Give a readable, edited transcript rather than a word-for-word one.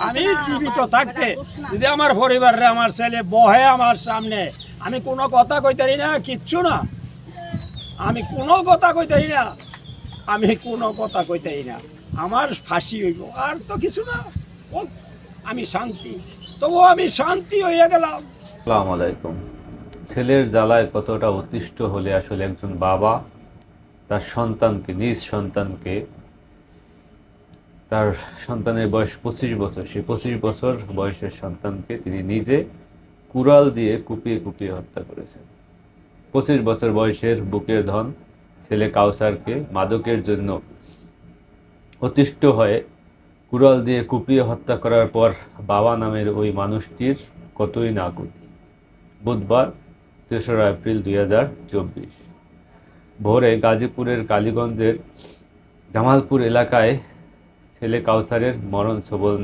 আমি জীবিত থাকতে যদি আমার পরিবারে আমার ছেলে বহে আমার সামনে, আমি কোনো কথা কইতারি না, কিচ্ছু না, আমি কোনো কথা কইতারি না, আমি কোনো কথা কইতারি না, আমার ফাঁসি হইব, আর তো কিছু না। ও আমি শান্তি, তবু আমি শান্তি হইয়া গেলাম। আসসালামু আলাইকুম। ছেলের জ্বালায় কতটা অতিষ্ঠ হলে আসলে একজন বাবা তার সন্তানকে, নিজ সন্তানকে, তার সন্তানের বয়স 25 বছর, সেই 25 বছর বয়সের সন্তানকে তিনি নিজে কুড়াল দিয়ে কুপিয়ে কুপিয়ে হত্যা করেছেন। 25 বছর বয়সের বুকের ধন ছেলে কাউসারকে মাদকের জন্য অতিষ্ঠ হয়ে কুড়াল দিয়ে কুপিয়ে হত্যা করার পর বাবা নামের ওই মানুষটির কতই না গতি। বুধবার 3রা এপ্রিল 2024 ভোরে গাজীপুরের কালীগঞ্জের জামালপুর এলাকায় ছেলে কাউসারের মরণ সবল